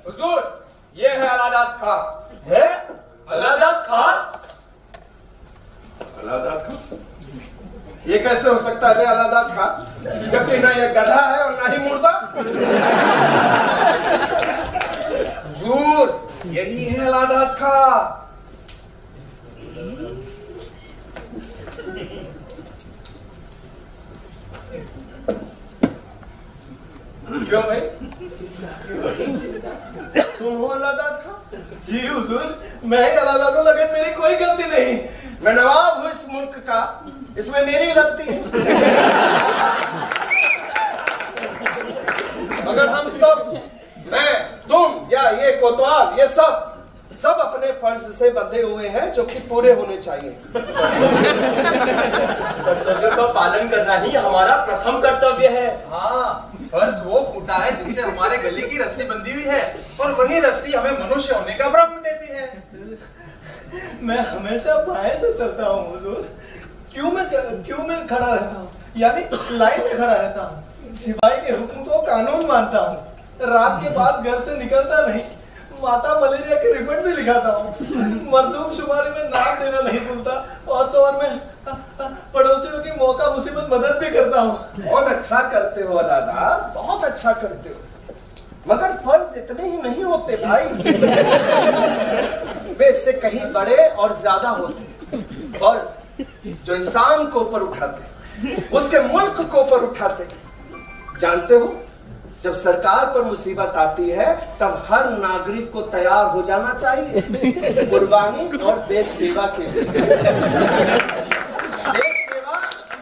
हुजूर, ये है अलादाद खां। है अलादाद खां? अलादाद खां? ये कैसे हो सकता है अलादाद खां, जबकि ना ये गधा है और ना ही मुर्दा। हुजूर, यही है अलादाद खां। क्यों भाई, तुम हो अलादाद खां? जी हुजूर, मैं ही अलादाद हूं, लेकिन मेरी कोई गलती नहीं। मैं नवाब हूं इस मुल्क का, इसमें मेरी गलती है। अगर हम सब, मैं, तुम या ये कोतवाल, ये सब अपने फर्ज से बंधे हुए हैं जो कि पूरे होने चाहिए। कर्तव्य का पालन करना ही हमारा प्रथम कर्तव्य है। हाँ, फर्ज वो खूंटा है जिससे हमारे गले की रस्सी बंधी हुई है, और वही रस्सी हमें मनुष्य होने का ब्रह्म देती है। मैं हमेशा बाएं से चलता हूँ हुजूर। क्यों मैं खड़ा रहता हूँ, यानी लाइन में खड़ा रहता हूँ। सिपाही के हुक्म को कानून मानता हूँ। रात के बाद घर से निकलता नहीं। माता मलेरिया की रिपोर्ट भी लिखाता हूँ। मरदूम शुमारी में नाम देना नहीं भूलता, और तो और मैं पड़ोसियों की मौका मुसीबत मदद भी करता हूँ। बहुत अच्छा करते हो अलादाद, बहुत अच्छा करते हो, मगर फर्ज इतने ही नहीं होते भाई। वे इससे कहीं बड़े और ज्यादा होते। फर्ज जो इंसान को ऊपर उठाते, उसके मुल्क को ऊपर उठाते। जानते हो, जब सरकार पर मुसीबत आती है तब हर नागरिक को तैयार हो जाना चाहिए कुर्बानी और देश सेवा के लिए। देश सेवा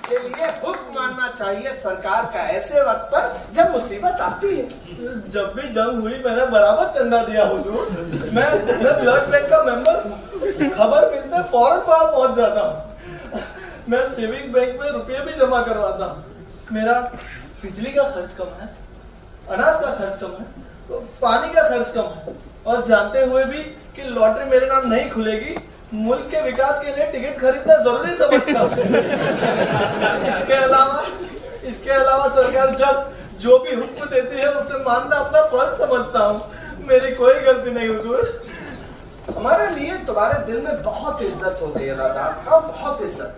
के लिए हुक्म मानना चाहिए सरकार का ऐसे वक्त पर जब मुसीबत आती है। जब भी जंग हुई मैंने बराबर चंदा दिया हुजूर। मैं ब्लड बैंक का मेंबर हूँ। खबर मिलते फौरन वहां पहुंच जाता हूँ। मैं सेविंग बैंक में रुपये भी जमा करवाता हूँ। मेरा बिजली का खर्च कम है, अनाज का खर्च कम है, तो पानी का खर्च कम है, और जानते हुए भी कि लॉटरी मेरे नाम नहीं खुलेगी, मुल्क के विकास के लिए टिकट खरीदना जरूरी समझता हूँ। इसके अलावा सरकार जब जो भी हुक्म देती है उसे मानना अपना फर्ज समझता हूँ। मेरी कोई गलती नहीं हुजूर। हमारे लिए तुम्हारे दिल में बहुत इज्जत हो गई अलादाद खां, बहुत इज्जत।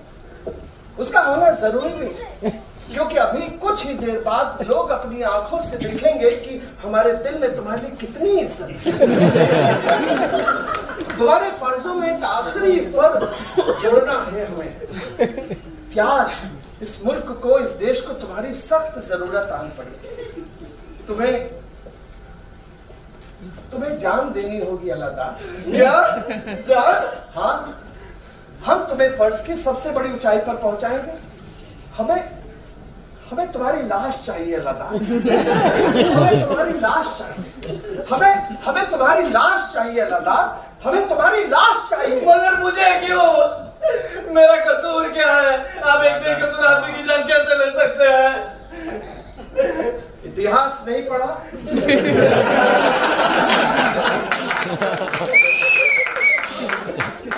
उसका होना जरूरी भी है, क्योंकि अभी कुछ ही देर बाद लोग अपनी आंखों से देखेंगे कि हमारे दिल में तुम्हारे लिए कितनी इज्जत है। तुम्हारे फर्जों में एक आखिरी फर्ज जोड़ना है हमें, प्यार। इस मुल्क को, इस देश को तुम्हारी सख्त जरूरत आन पड़ी। तुम्हें जान देनी होगी अलादाद। क्या जान? हाँ, हम तुम्हें फर्ज की सबसे बड़ी ऊंचाई पर पहुंचाएंगे। हमें तुम्हारी लाश चाहिए अलादाद। हमें तुम्हारी लाश चाहिए। हमें तुम्हारी लाश चाहिए अलादाद। हमें तुम्हारी लाश चाहिए। मगर मुझे क्यों? मेरा कसूर क्या है? आप एक बेकसूर आदमी की जान कैसे ले सकते हैं? इतिहास नहीं पढ़ा?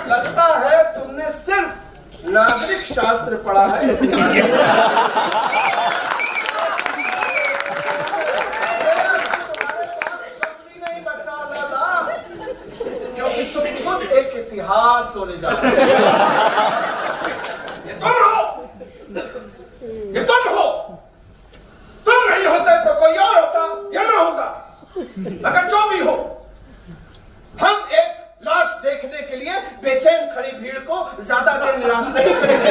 लगता है तुमने सिर्फ नागरिक शास्त्र पढ़ा है। नहीं बचा अलादाद, क्योंकि तुम खुद एक इतिहास होने जा रहे हो। ये तुम हो। तुम नहीं होते तो कोई और होता या ना होता, मगर जो भी हो, हम एक लाश देखने के लिए बेचैन खड़ी भीड़ को ज्यादा देर निराश नहीं करेंगे।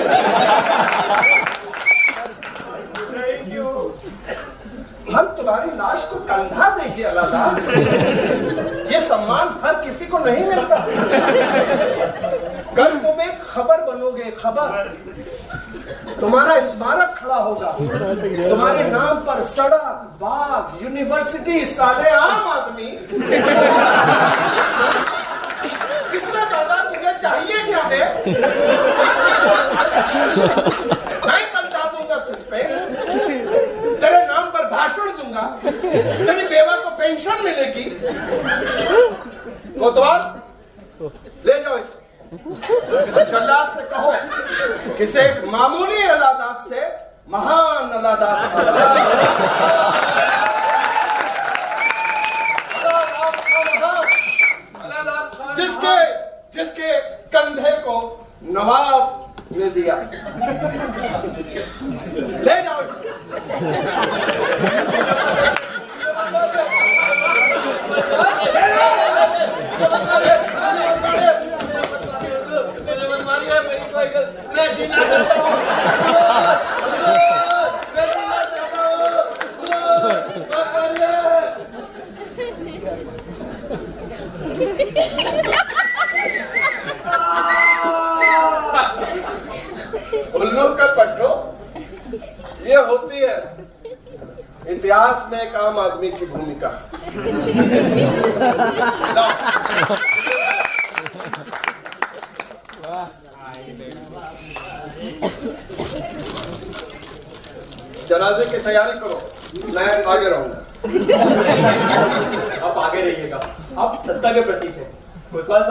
हम तुम्हारी लाश को कंधा देंगे अलादाद। ये सम्मान हर किसी को नहीं मिलता। कल तुम एक खबर बनोगे, खबर। तुम्हारा स्मारक खड़ा होगा, तुम्हारे नाम पर सड़क, बाग, यूनिवर्सिटी, साले आम आदमी। किससे ज्यादा तुझे चाहिए क्या है? मैं कंधा दूंगा तुझ पे, तेरे नाम पर भाषण दूंगा, तेरी बेवा को पेंशन मिलेगी। कोतवाल, ले जाओ इसे। जल्लाद से कहो किसी एक मामूली अलादाद से महान अलादाद। आम आदमी की भूमिका। जनाजे की तैयारी करो, मैं आगे रहूंगा। आप आगे रहिएगा, आप सत्ता के प्रतीक हैं। कोतवाल